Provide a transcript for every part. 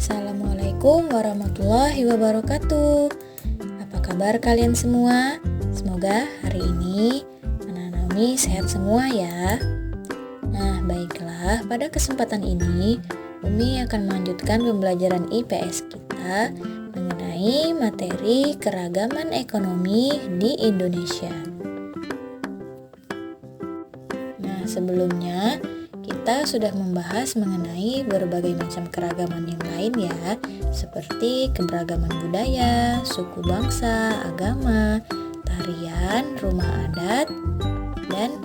Assalamualaikum warahmatullahi wabarakatuh. Apa kabar kalian semua? Semoga hari ini anak-anak Umi sehat semua ya. Nah, baiklah, pada kesempatan ini Umi akan melanjutkan pembelajaran IPS kita mengenai materi keragaman ekonomi di Indonesia. Nah, sebelumnya kita sudah membahas mengenai berbagai macam keragaman yang lain ya, seperti keberagaman budaya, suku bangsa, agama, tarian, rumah adat, dan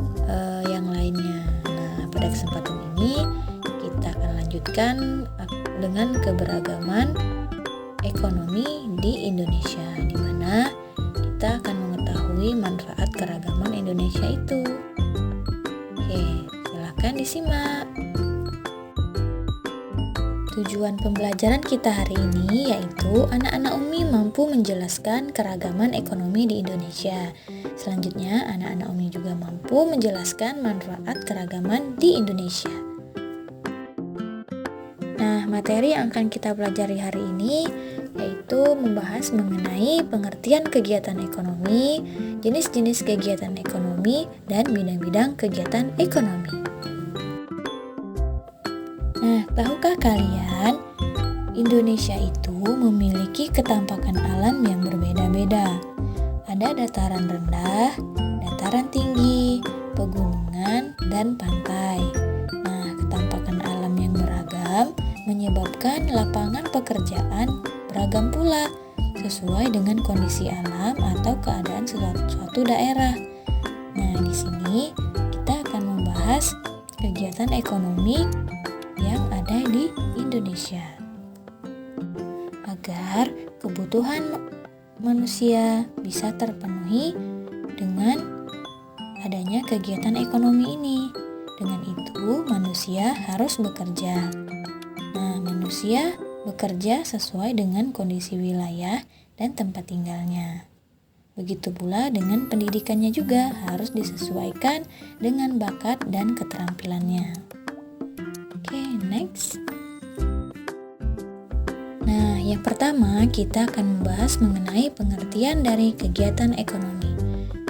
yang lainnya. Nah, pada kesempatan ini kita akan lanjutkan dengan keberagaman ekonomi di Indonesia, di mana kita akan mengetahui manfaat keragaman Indonesia itu. Oke, silahkan disimak. Tujuan pembelajaran kita hari ini yaitu anak-anak Umi mampu menjelaskan keragaman ekonomi di Indonesia. Selanjutnya, anak-anak Umi juga mampu menjelaskan manfaat keragaman di Indonesia. Nah, materi yang akan kita pelajari hari ini yaitu membahas mengenai pengertian kegiatan ekonomi, jenis-jenis kegiatan ekonomi, dan bidang-bidang kegiatan ekonomi. Nah, tahukah kalian, Indonesia itu memiliki ketampakan alam yang berbeda-beda. Ada dataran rendah, dataran tinggi, pegunungan, dan pantai. Nah, ketampakan alam yang beragam menyebabkan lapangan pekerjaan beragam pula, sesuai dengan kondisi alam atau keadaan suatu daerah. Nah, di sini kita akan membahas kegiatan ekonomi yang ada di Indonesia agar kebutuhan manusia bisa terpenuhi dengan adanya kegiatan ekonomi ini. Dengan itu, manusia harus bekerja. Nah, manusia bekerja sesuai dengan kondisi wilayah dan tempat tinggalnya. Begitu pula dengan pendidikannya juga harus disesuaikan dengan bakat dan keterampilannya. Oke, next. Nah, yang pertama kita akan membahas mengenai pengertian dari kegiatan ekonomi.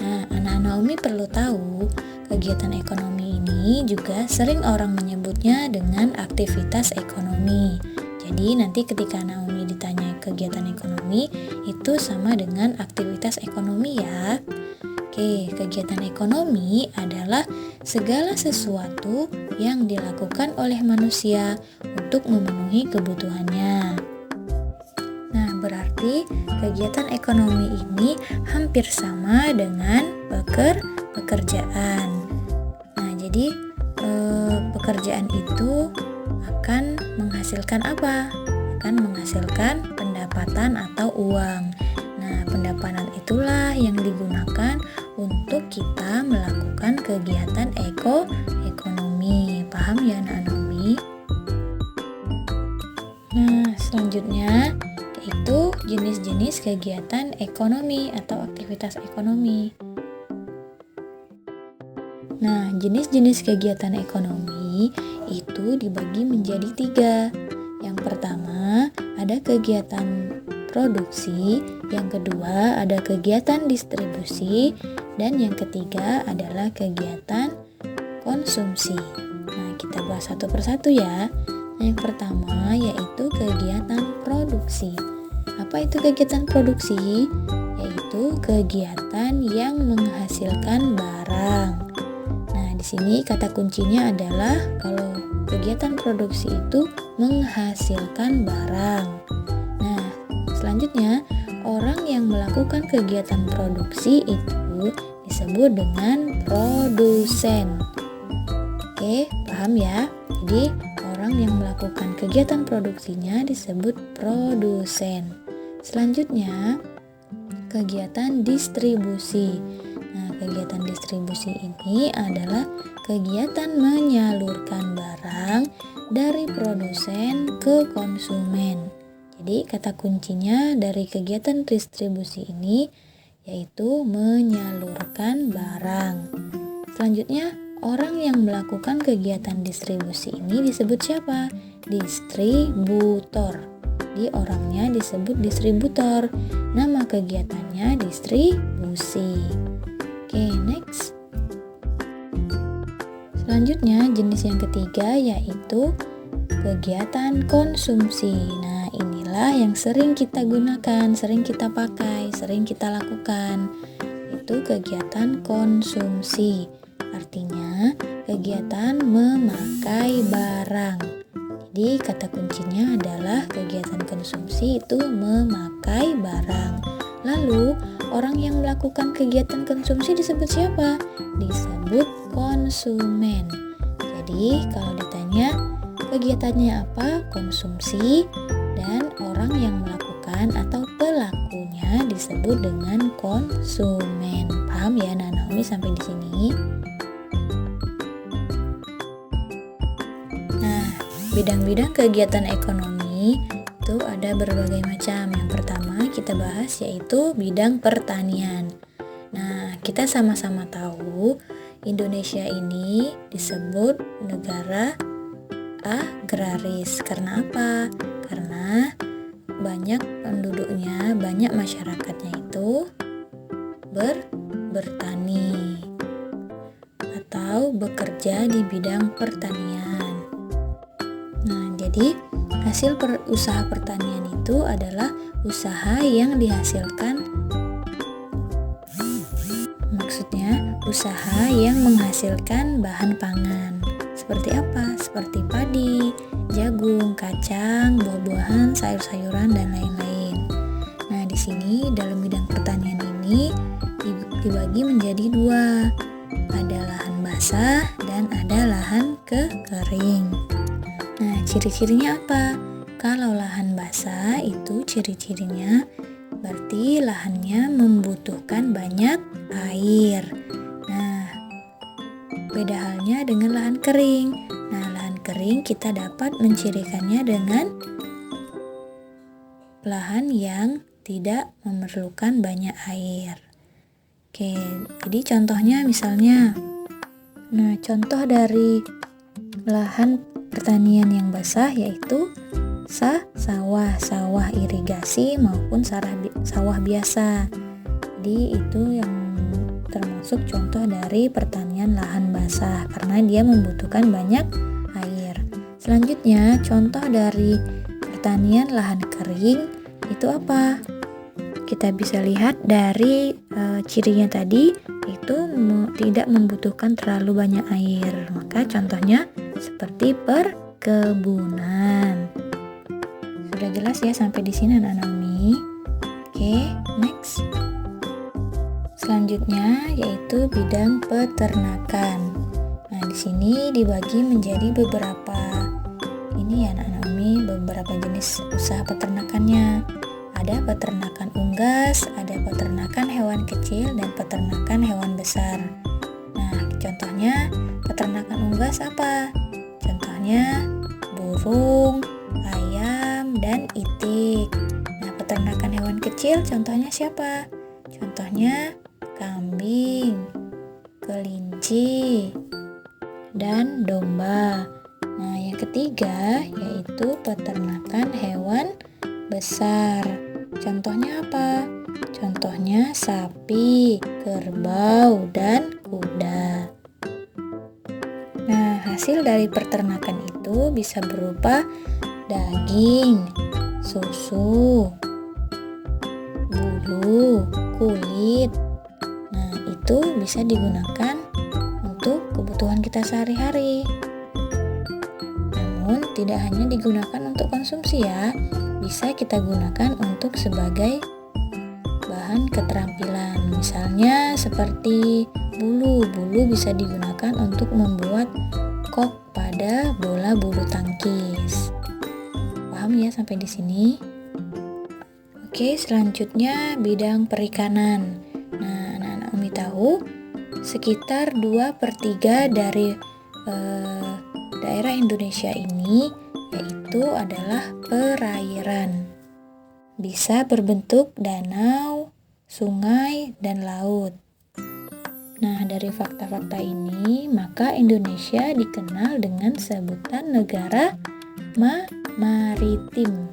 Nah, anak-anak Umi perlu tahu, kegiatan ekonomi ini juga sering orang menyebutnya dengan aktivitas ekonomi. Jadi nanti ketika anak Umi ditanya kegiatan ekonomi, itu sama dengan aktivitas ekonomi ya. Oke, kegiatan ekonomi adalah segala sesuatu yang dilakukan oleh manusia untuk memenuhi kebutuhannya. Nah, berarti kegiatan ekonomi ini hampir sama dengan pekerjaan. Nah, jadi pekerjaan itu akan menghasilkan apa? Akan menghasilkan pendapatan atau uang. Nah, pendapatan itulah yang digunakan untuk kita melakukan kegiatan ekonomi. Paham ya anak-anak Umi? Nah, selanjutnya yaitu jenis-jenis kegiatan ekonomi atau aktivitas ekonomi. Nah, jenis-jenis kegiatan ekonomi itu dibagi menjadi 3. Yang pertama, ada kegiatan produksi, yang kedua ada kegiatan distribusi, dan yang ketiga adalah kegiatan konsumsi. Nah, kita bahas satu persatu ya. Nah, yang pertama yaitu kegiatan produksi. Apa itu kegiatan produksi? Yaitu kegiatan yang menghasilkan barang. Di sini kata kuncinya adalah kalau kegiatan produksi itu menghasilkan barang. Nah, selanjutnya orang yang melakukan kegiatan produksi itu disebut dengan produsen. Oke, paham ya? Jadi orang yang melakukan kegiatan produksinya disebut produsen. Selanjutnya kegiatan distribusi. Nah, kegiatan distribusi ini adalah kegiatan menyalurkan barang dari produsen ke konsumen. Jadi kata kuncinya dari kegiatan distribusi ini yaitu menyalurkan barang. Selanjutnya, orang yang melakukan kegiatan distribusi ini disebut siapa? Distributor. Di orangnya disebut distributor. Nama kegiatannya distribusi. Oke, next. Selanjutnya jenis yang ketiga yaitu kegiatan konsumsi. Nah, inilah yang sering kita gunakan, sering kita pakai, sering kita lakukan. Itu kegiatan konsumsi. Artinya kegiatan memakai barang. Jadi kata kuncinya adalah kegiatan konsumsi itu memakai barang. Lalu orang yang melakukan kegiatan konsumsi disebut siapa? Disebut konsumen. Jadi kalau ditanya kegiatannya apa? Konsumsi. Dan orang yang melakukan atau pelakunya disebut dengan konsumen. Paham ya Naomi sampai di sini? Bidang-bidang kegiatan ekonomi itu ada berbagai macam. Yang pertama kita bahas yaitu bidang pertanian. Nah, kita sama-sama tahu Indonesia ini disebut negara agraris. Karena apa? Karena banyak penduduknya, banyak masyarakatnya itu bertani atau bekerja di bidang pertanian. Nah, jadi hasil usaha pertanian itu adalah usaha yang dihasilkan, maksudnya usaha yang menghasilkan bahan pangan. Seperti apa? Seperti padi, jagung, kacang, buah-buahan, sayur-sayuran, dan lain-lain. Nah, di sini dalam bidang pertanian ini dibagi menjadi dua. Ada lahan basah dan ada lahan kering. Nah, ciri-cirinya apa? Kalau lahan basah itu ciri-cirinya berarti lahannya membutuhkan banyak air. Nah, beda halnya dengan lahan kering. Nah, lahan kering kita dapat mencirikannya dengan lahan yang tidak memerlukan banyak air. Oke, jadi contohnya misalnya, nah contoh dari lahan pertanian yang basah yaitu sawah irigasi maupun sawah biasa. Jadi itu yang termasuk contoh dari pertanian lahan basah karena dia membutuhkan banyak air. Selanjutnya contoh dari pertanian lahan kering itu apa? Kita bisa lihat dari cirinya tadi itu tidak membutuhkan terlalu banyak air. Maka contohnya seperti perkebunan. Sudah jelas ya sampai di sini Anak Naomi? Oke, next. Selanjutnya yaitu bidang peternakan. Nah, di sini dibagi menjadi beberapa beberapa jenis usaha peternakannya. Ada peternakan unggas, ada peternakan hewan kecil, dan peternakan hewan besar. Nah, contohnya peternakan unggas apa? Contohnya burung, ayam, dan itik. Nah, peternakan hewan kecil contohnya siapa? Contohnya kambing, kelinci, dan domba. Nah, yang ketiga yaitu peternakan hewan besar. Contohnya apa? Contohnya sapi, kerbau, dan kuda. Nah, hasil dari peternakan itu bisa berupa daging, susu, bulu, kulit. Nah, itu bisa digunakan untuk kebutuhan kita sehari-hari. Namun, tidak hanya digunakan untuk konsumsi ya, bisa kita gunakan untuk sebagai bahan keterampilan. Misalnya seperti bulu bisa digunakan untuk membuat kok pada bola bulu tangkis. Paham ya sampai di sini? Oke, selanjutnya bidang perikanan. Nah, anak-anak Umi tahu sekitar 2/3 dari daerah Indonesia ini yaitu adalah perairan. Bisa berbentuk danau, sungai, dan laut. Nah, dari fakta-fakta ini, maka Indonesia dikenal dengan sebutan negara maritim.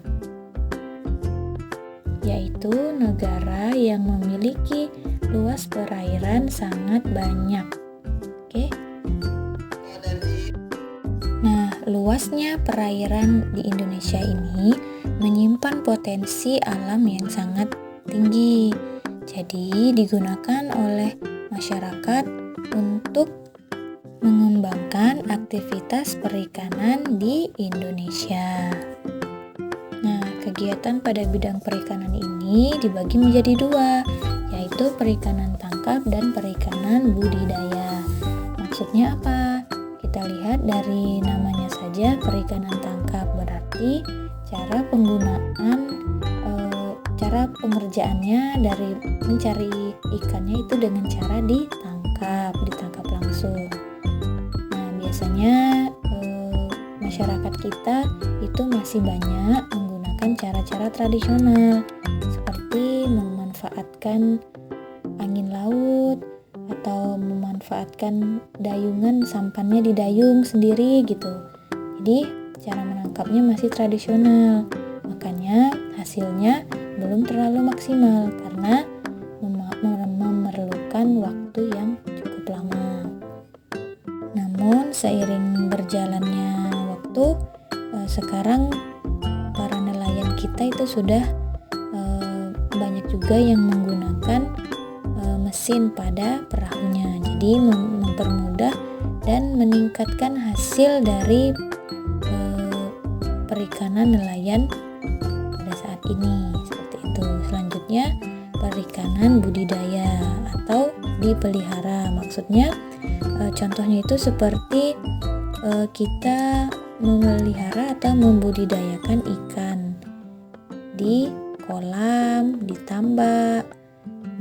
yaitu negara yang memiliki luas perairan sangat banyak. Oke. Nah, luasnya perairan di Indonesia ini menyimpan potensi alam yang sangat tinggi. Jadi, digunakan oleh masyarakat untuk mengembangkan aktivitas perikanan di Indonesia. Nah, kegiatan pada bidang perikanan ini dibagi menjadi dua, yaitu perikanan tangkap dan perikanan budidaya. Maksudnya apa? Kita lihat dari namanya saja, perikanan tangkap berarti cara pengerjaannya dari mencari ikannya itu dengan cara ditangkap langsung. Nah, biasanya masyarakat kita itu masih banyak menggunakan cara-cara tradisional seperti memanfaatkan angin laut atau memanfaatkan dayungan, sampannya didayung sendiri gitu. Jadi cara menangkapnya masih tradisional, makanya hasilnya belum terlalu maksimal karena memerlukan waktu yang cukup lama. Namun seiring berjalannya waktu, sekarang para nelayan kita itu sudah banyak juga yang menggunakan mesin pada perahunya, jadi mempermudah dan meningkatkan hasil dari perikanan nelayan pada saat ini. Seperti itu. Selanjutnya perikanan budidaya atau dipelihara. Maksudnya contohnya itu seperti kita memelihara atau membudidayakan ikan di kolam, di tambak,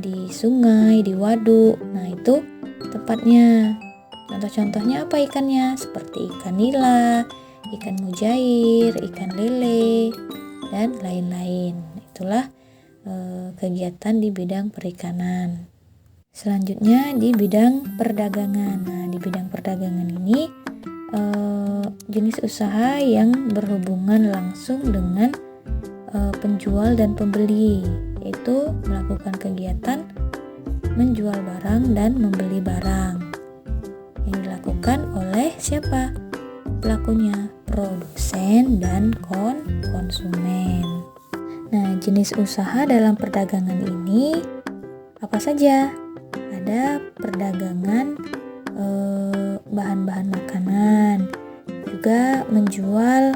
di sungai, di waduk. Nah, itu tempatnya. Contoh-contohnya apa ikannya? Seperti ikan nila, ikan mujair, ikan lele, dan lain-lain. Itulah kegiatan di bidang perikanan. Selanjutnya di bidang perdagangan. Nah, di bidang perdagangan ini jenis usaha yang berhubungan langsung dengan penjual dan pembeli, yaitu melakukan kegiatan menjual barang dan membeli barang yang dilakukan oleh siapa? Pelakunya, produsen dan konsumen. Nah, jenis usaha dalam perdagangan ini apa saja? Ada perdagangan bahan-bahan makanan, juga menjual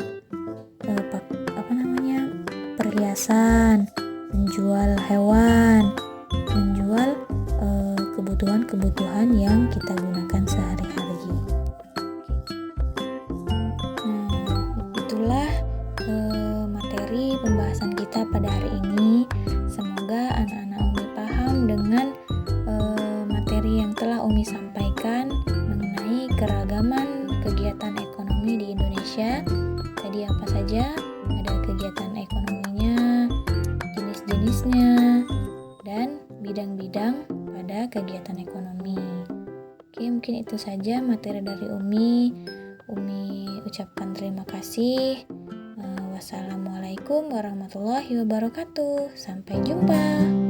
perhiasan, menjual hewan, menjual kebutuhan-kebutuhan yang kita gunakan sehari-hari. Nah, itulah materi pembahasan kita pada hari ini. Semoga anak-anak Umi paham dengan materi yang telah Umi sampaikan mengenai keragaman kegiatan ekonomi di Indonesia. Tadi apa saja? Ada kegiatan ekonominya, jenis-jenisnya, dan bidang-bidang pada kegiatan ekonomi. Oke, mungkin itu saja materi dari Umi. Umi ucapkan terima kasih. Wassalamualaikum warahmatullahi wabarakatuh. Sampai jumpa.